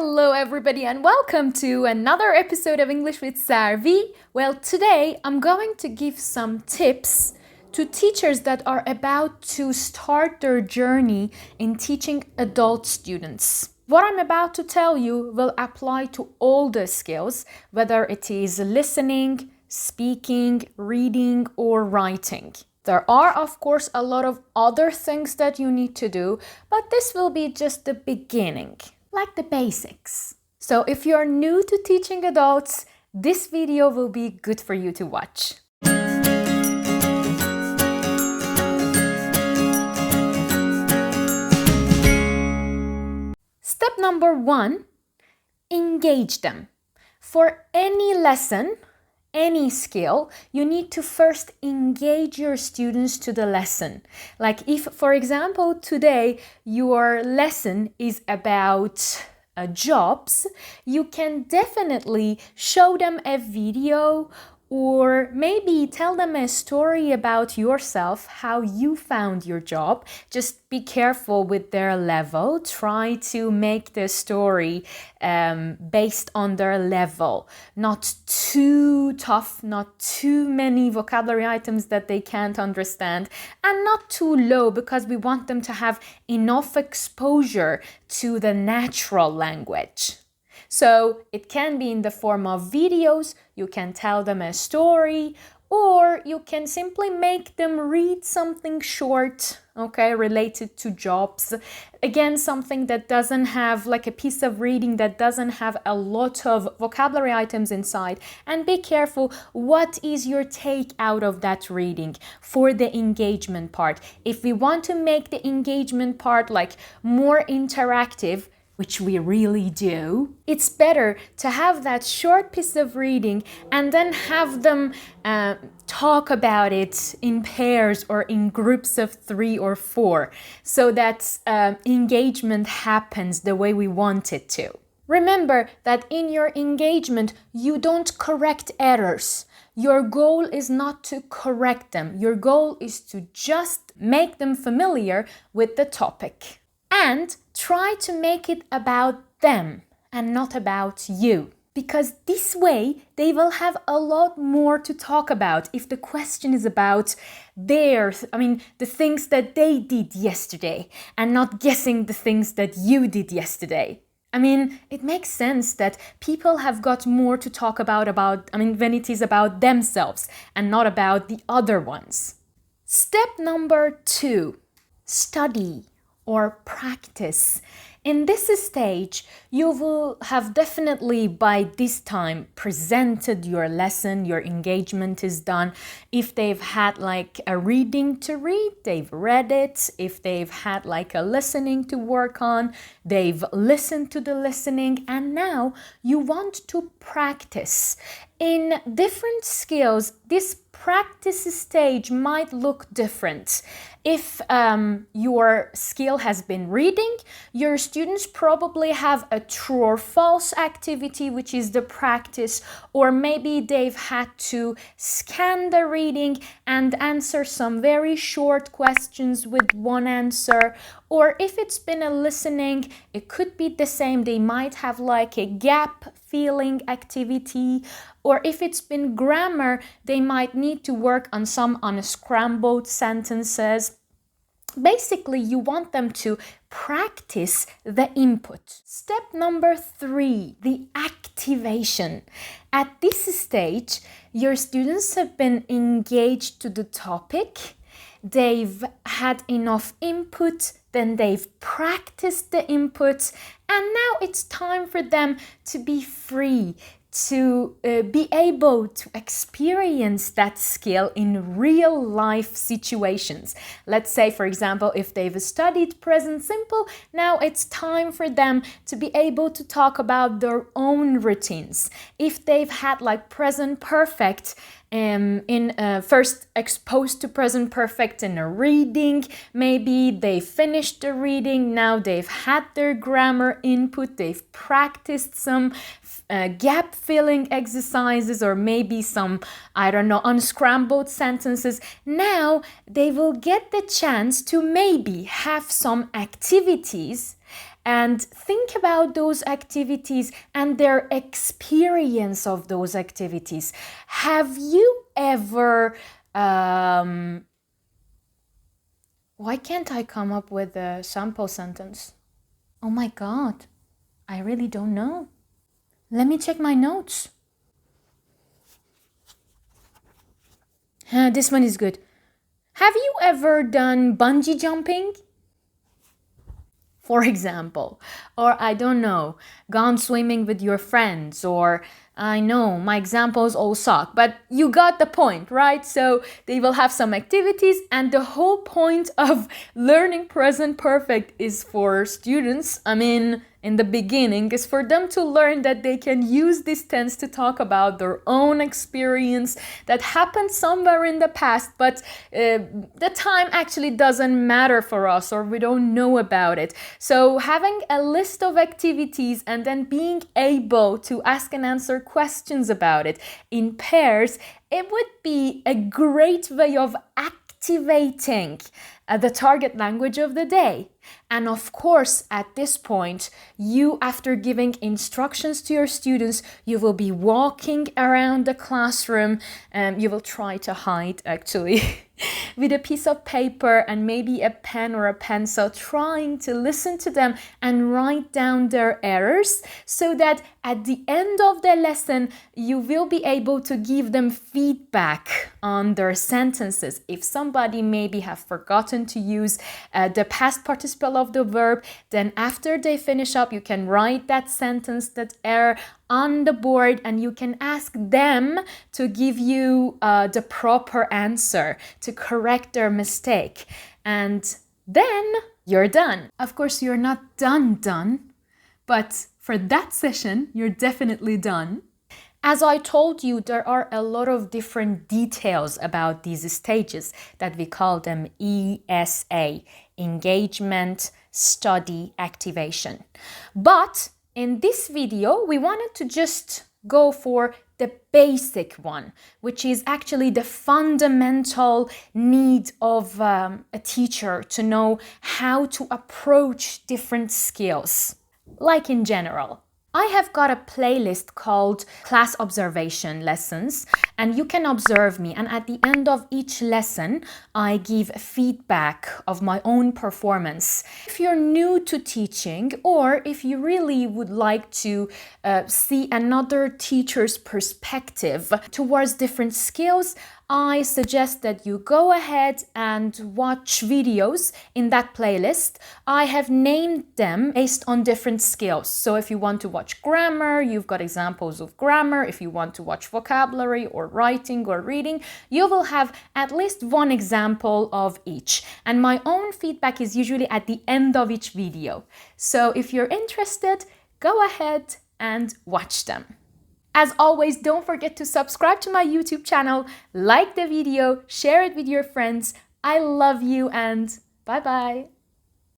Hello everybody and welcome to another episode of English with Sarvi. Well, today I'm going to give some tips to teachers that are about to start their journey in teaching adult students. What I'm about to tell you will apply to all the skills, whether it is listening, speaking, reading, or writing. There are, of course, a lot of other things that you need to do, but this will be just the beginning, like the basics. So if you're new to teaching adults, this video will be good for you to watch. Step number 1, engage them. For any lesson, any skill, you need to first engage your students to the lesson. Like if, for example, today your lesson is about jobs, you can definitely show them a video or maybe tell them a story about yourself, how you found your job. Just be careful with their level. Try to make the story based on their level. Not too tough, not too many vocabulary items that they can't understand, and not too low because we want them to have enough exposure to the natural language. So it can be in the form of videos, you can tell them a story, or you can simply make them read something short, related to jobs. Again, something that doesn't have, like a piece of reading that doesn't have a lot of vocabulary items inside. And be careful, what is your take out of that reading for the engagement part? If we want to make the engagement part like more interactive, which we really do, it's better to have that short piece of reading and then have them talk about it in pairs or in groups of 3 or 4 so that engagement happens the way we want it to. Remember that in your engagement, you don't correct errors. Your goal is not to correct them. Your goal is to just make them familiar with the topic. And try to make it about them and not about you. Because this way, they will have a lot more to talk about if the question is about the things that they did yesterday and not guessing the things that you did yesterday. It makes sense that people have got more to talk about when it is about themselves and not about the other ones. Step number 2, study or practice. In this stage, you will have definitely by this time presented your lesson, your engagement is done. If they've had like a reading to read, they've read it. If they've had like a listening to work on, they've listened to the listening. And now you want to practice. In different skills, this practice stage might look different. If your skill has been reading, your students probably have a true or false activity, which is the practice, or maybe they've had to scan the reading and answer some very short questions with one answer. Or if it's been a listening, it could be the same. They might have like a gap filling activity. Or if it's been grammar, they might need to work on some unscrambled sentences. Basically, you want them to practice the input. Step number 3, the activation. At this stage, your students have been engaged to the topic. They've had enough input, then they've practiced the input, and now it's time for them to be free, to be able to experience that skill in real life situations. Let's say, for example, if they've studied present simple, now it's time for them to be able to talk about their own routines. If they've had like present perfect, first exposed to present perfect in a reading, maybe they finished the reading, now they've had their grammar input, they've practiced some gap filling exercises or maybe some, unscrambled sentences. Now they will get the chance to maybe have some activities and think about those activities and their experience of those activities. Have you ever, why can't I come up with a sample sentence? Oh my God, I really don't know. Let me check my notes. This one is good. Have you ever done bungee jumping? For example, or I don't know, gone swimming with your friends, or I know my examples all suck, but you got the point, right? So they will have some activities, and the whole point of learning present perfect is for students, in the beginning, is for them to learn that they can use this tense to talk about their own experience that happened somewhere in the past, but the time actually doesn't matter for us, or we don't know about it. So having a list of activities and then being able to ask and answer questions about it in pairs, it would be a great way of activating the target language of the day. And of course, at this point, you, after giving instructions to your students, you will be walking around the classroom, and you will try to hide actually with a piece of paper and maybe a pen or a pencil, trying to listen to them and write down their errors, so that at the end of the lesson, you will be able to give them feedback on their sentences. If somebody maybe have forgotten to use the past participle of the verb, then after they finish up, you can write that sentence, that error on the board, and you can ask them to give you the proper answer to correct their mistake. And then you're done. Of course, you're not done, but for that session, you're definitely done. As I told you, there are a lot of different details about these stages that we call them ESA, engagement, study, activation. But in this video, we wanted to just go for the basic one, which is actually the fundamental need of a teacher to know how to approach different skills, like in general. I have got a playlist called Class Observation Lessons, and you can observe me, and at the end of each lesson I give feedback of my own performance. If you're new to teaching, or if you really would like to see another teacher's perspective towards different skills, I suggest that you go ahead and watch videos in that playlist. I have named them based on different skills. So if you want to watch grammar, you've got examples of grammar. If you want to watch vocabulary or writing or reading, you will have at least one example of each. And my own feedback is usually at the end of each video. So if you're interested, go ahead and watch them. As always, don't forget to subscribe to my YouTube channel, like the video, share it with your friends. I love you, and bye-bye.